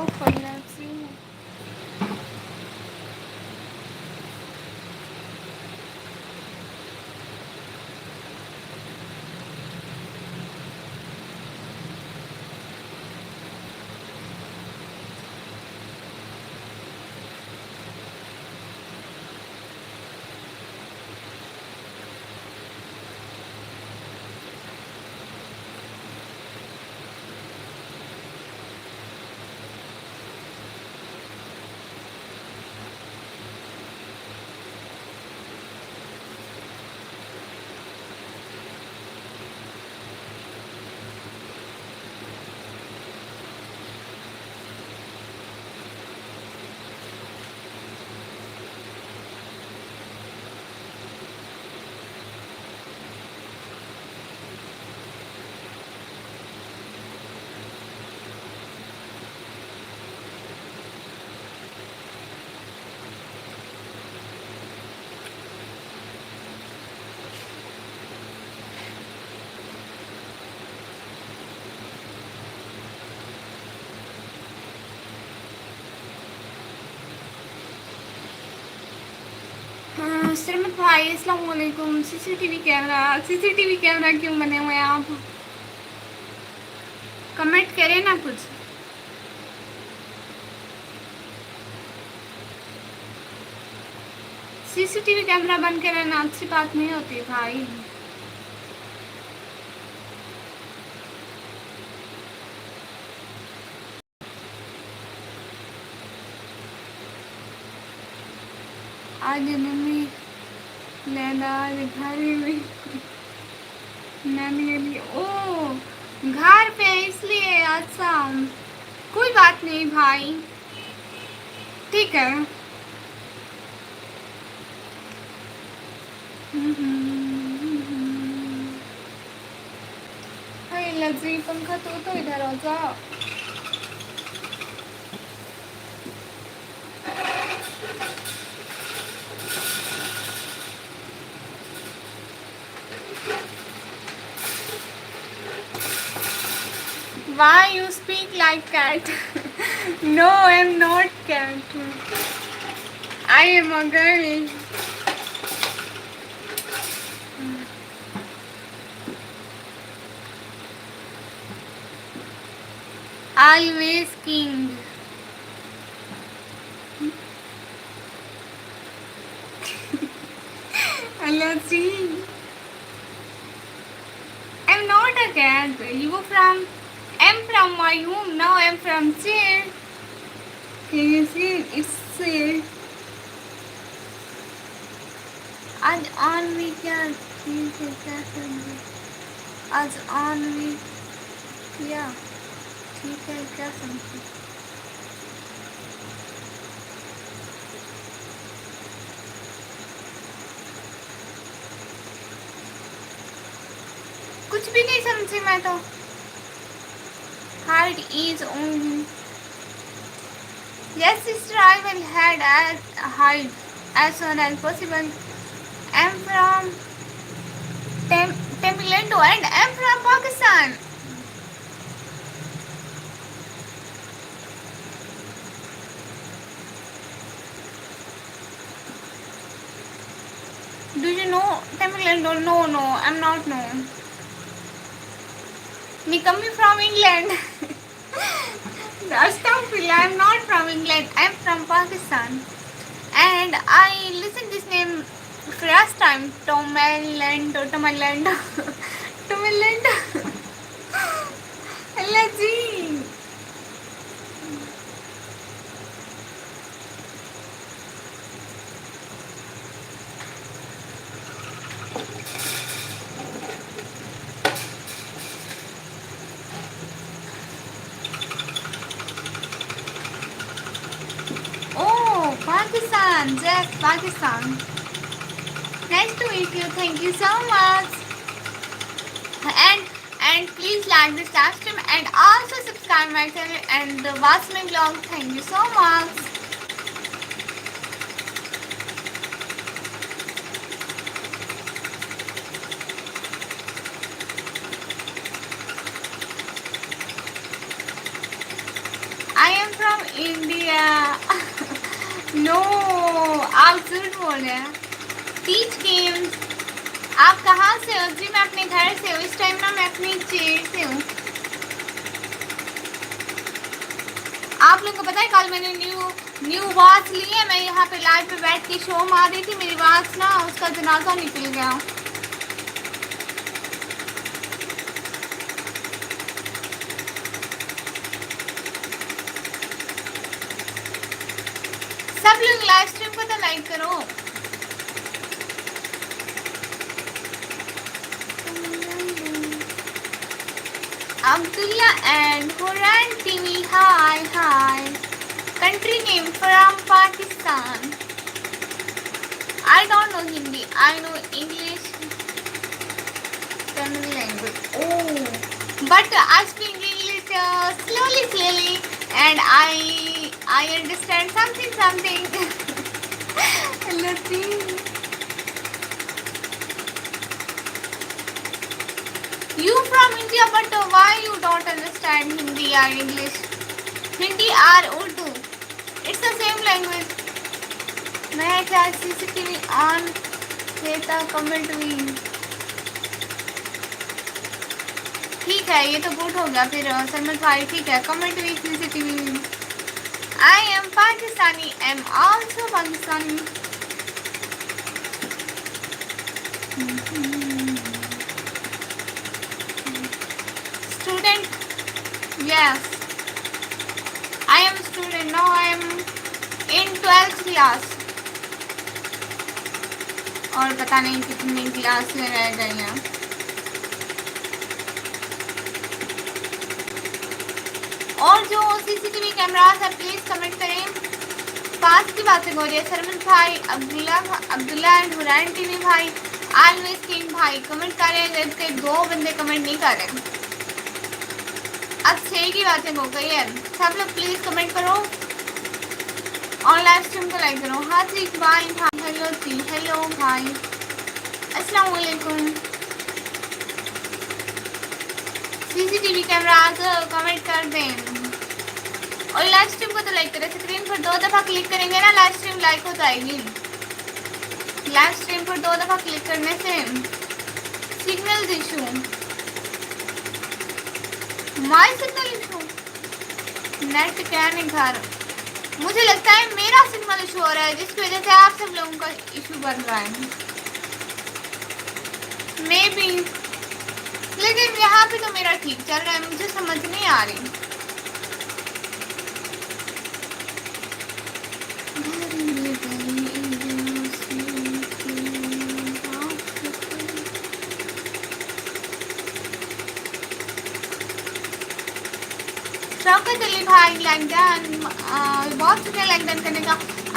Oh, for let's see. श्रीमत भाई अस्सलाम वालेकुम। सीसीटीवी कैमरा क्यों बने हुए हैं आप? कमेंट करें ना कुछ। सीसीटीवी कैमरा बंद कर लेना अच्छी बात नहीं होती भाई। आज मम्मी लेना घर में नैनी अली ओ घर पे है इसलिए। अच्छा कोई बात नहीं भाई, ठीक है। अरे लजी पंखा तो इधर आ जा। Why you speak like cat? No, I am not cat. I am a girl. Always king. Allergy. I'm not a cat. You from? I'm from my home. Now I'm from chair. Can you see? It's chair. आज on भी क्या चीज़ है, क्या समझे? आज on भी किया, ठीक है, क्या समझे? कुछ भी नहीं समझी मैं तो। Hide is only. Yes, sister, I will hide as soon as possible. I'm from Tamil Nadu and I'm from Pakistan. Do you know Tamil Nadu? No, I'm not known. Me coming from England. Astaghfirullah, I'm not from England. I'm from Pakistan. And I listened this name first time. Tomalando. Tomalando. Allergy. Pakistan, Jack, Pakistan. Nice to meet you. Thank you so much. And please like this live stream and also subscribe my channel and watch my vlog. Thank you so much. I am from India. No, आप झूठ बोल रहे हैं। Teach games, आप कहाँ से हो जी? मैं अपने घर से हूँ, इस टाइम ना मैं अपनी चेयर से हूँ। आप लोगों को पता है कल मैंने न्यू वॉच ली है। मैं यहाँ पे लाइव पे बैठ के शो मार रही थी, मेरी वॉच ना उसका जनाजा निकल गया। सब लोग लाइव स्ट्रीम को तो लाइक करो। Abdullah and Quran TV, hi, hi. Country name from Pakistan. I don't know Hindi, I know English, Tamil language. Oh, but I speak English slowly, and I understand something. Lucky. You from India, but why you don't understand Hindi or English? Hindi or Urdu? It's the same language. मैं क्या CCTV on देता comment भी। ठीक है, ये तो boot हो गया फिर सलमान भाई। ठीक है, कमेंट भी CCTV। I am Pakistani, am also Pakistani. Student, yes. I am student now. I am in 12th class. और पता नहीं कितनी क्लास में रह गई हैं। और जो CCTV कैमरा है प्लीज कमेंट करें। पास की बातें हो रही है। सरमन भाई, अब्दुल्ला एंड हुरैन टीवी भाई, ऑलवेज किंग भाई कमेंट कर रहे हैं, जबकि 2 बंदे कमेंट नहीं कर रहे। अब 6 की बातें हो गई है। सब लोग प्लीज कमेंट करो और लाइव स्ट्रीम को लाइक करो। हाँ जी भाई, हेलो जी, हेलो भाई, अस्सलाम वालेकुम। CCTV कैमरा आज कमेंट कर दें और लाइव स्ट्रीम को तो लाइक करें। स्क्रीन पर 2 दफ़ा क्लिक करेंगे ना, लाइव स्ट्रीम लाइक हो जाएगी। लाइव स्ट्रीम पर 2 दफ़ा क्लिक करने से signal issue, my signal issue, net क्या नहीं खा रहा। मुझे लगता है मेरा सिग्नल इशू हो रहा है, जिसकी वजह से आप सब लोगों का इशू बन रहा है। मे बी, लेकिन यहाँ पे तो मेरा ठीक चल रहा है, मुझे समझ नहीं आ रही। शौकत अली भाई लंदन, बहुत शुक्रिया लंदन करने का।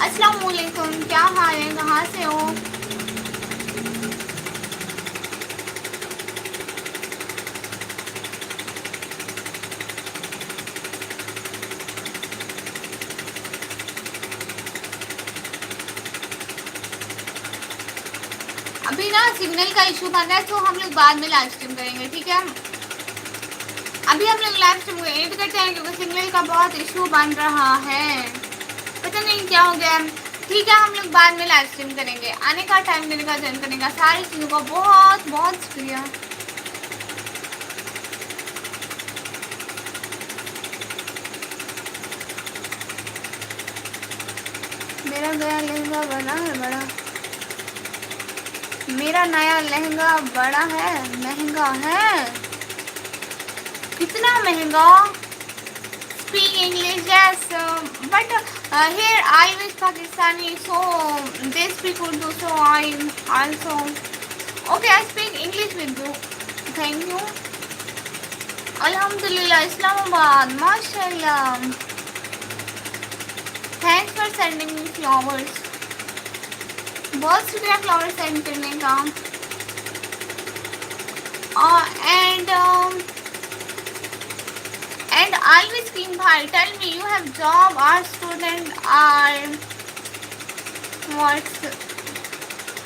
अस्सलाम वालेकुम, क्या हाल है, कहाँ से हो? अभी ना सिग्नल का इशू बन रहा है, तो हम लोग बाद में लाइव स्ट्रीम करेंगे, ठीक है? अभी हम लोग लाइव स्ट्रीम एड करते हैं क्योंकि सिग्नल का बहुत इशू बन रहा है, पता नहीं क्या हो गया। ठीक है, हम लोग बाद में लाइव स्ट्रीम करेंगे। आने का टाइम देने का, ज्वाइन करने का, सारी चीज़ों का बहुत बहुत शुक्रिया। मेरा नया लहंगा बड़ा है, बड़ा मेरा नया लहंगा बड़ा है, महंगा है। कितना महंगा? Speak English, yes, but here I was Pakistani, so they speak Urdu, so I also. Okay, I speak English with you. Thank you. Alhamdulillah, Islamabad, mashallah. Thanks for sending me flowers. बहुत शुक्रिया flower send करने का। And always King Bhai, tell me, you have job or student or what?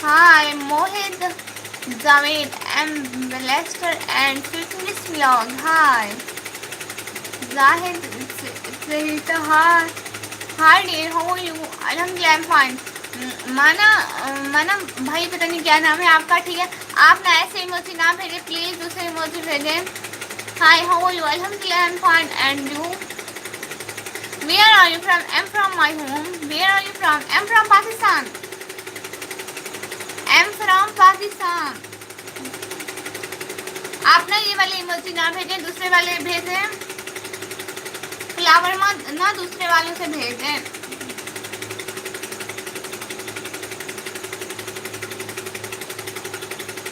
Hi, Mohit Javed, I'm Lester and fitness vlog. Hi. Zahid, it's a hard day. How are you? Alhamdulillah, I'm fine. माना भाई पता नहीं क्या नाम है आपका, ठीक है, आप ना ऐसे इमोजी ना भेजें प्लीज़, दूसरे इमोजी भेजें. Hi, how are you? Alhamdulillah, I'm fine. And you? Where are you from? I'm from my home. Where are you from? I'm from Pakistan. I'm from Pakistan. आप ना ये वाले इमोजी ना भेजें, दूसरे वाले भेजें. फ्लावर मत ना दूसरे वालों से भेजें.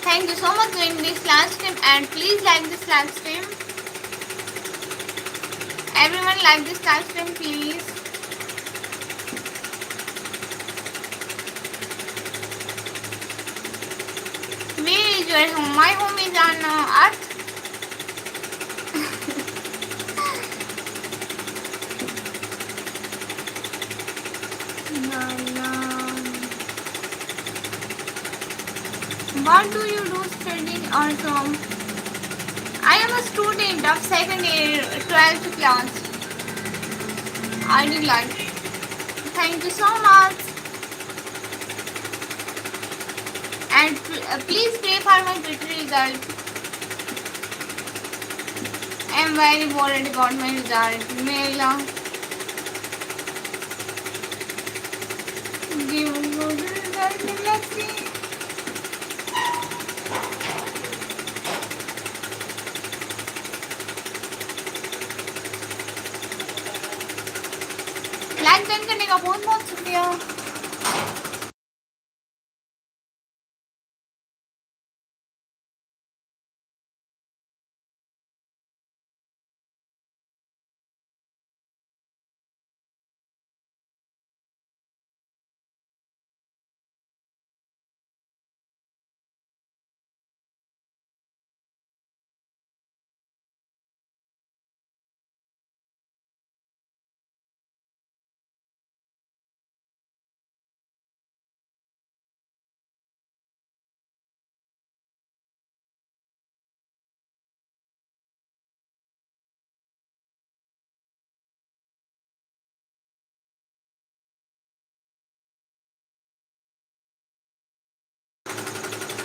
Thank you so much for doing this live stream, and please like this live stream. Everyone like this live stream, please. Where is your home? My home is on earth. What do you do studying or from? I am a student of second year 12th class. I did like. Thank you so much. And please pray for my Twitter result. I am very worried about my result. Mela. Give me the result. Let's see. Like done करने का बहुत बहुत शुक्रिया.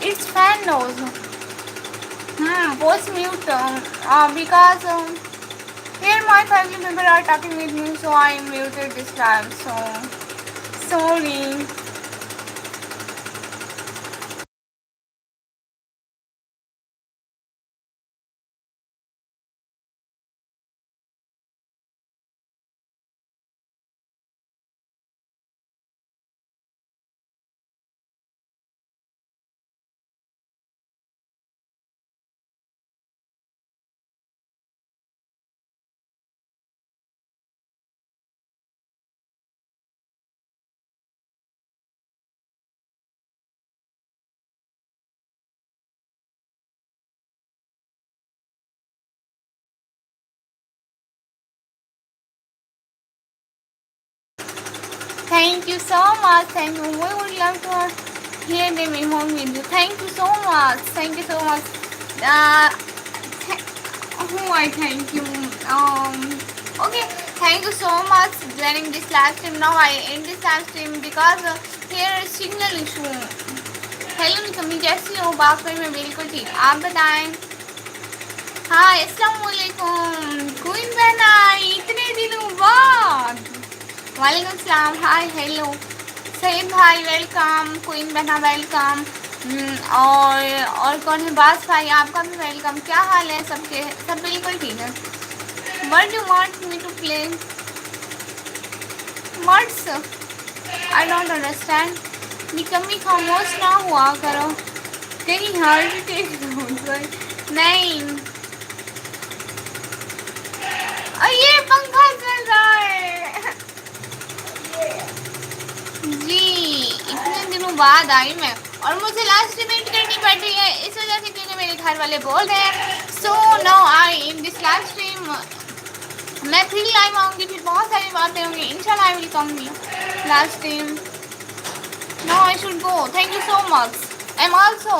It's fan nose. Post mute because here my family members are talking with me, so I muted this live. So sorry. Thank you so much. Thank you. We would love to hear them in home with you. Thank you so much. Thank you so much. Who I thank you. Okay. Thank you so much joining this live stream. Now I end this live stream because here is signal issue. Hello निकम्मी, कैसी हो? बाकी मैं बिल्कुल ठीक. आप बताएं. हाय अस्सलाम वालेकुम क्वीन बहना, इतने दिनों बाद. वालेकुम सलाम. हाय हेलो सईद भाई, वेलकम. क्वीन बहना वेलकम. और कौन है? बास भाई, आपका भी वेलकम. क्या हाल है सबके? सब बिल्कुल ठीक है. What do want me to play? What's? I don't understand. निकम्मी खामोश ना हुआ करो, कहीं हार्ट अटैक नहीं. और ये पंखा चल रहा है जी. इतने दिनों बाद आई मैं, और मुझे लास्ट इवेंट करनी पड़ रही है इस वजह से, क्योंकि मेरे घर वाले बोल रहे हैं. So now I in this live stream. मैं फिर लाइव आऊँगी, फिर बहुत सारी बातें होंगी इंशाल्लाह. I will come live stream. Now I should go. Thank you so much. I am also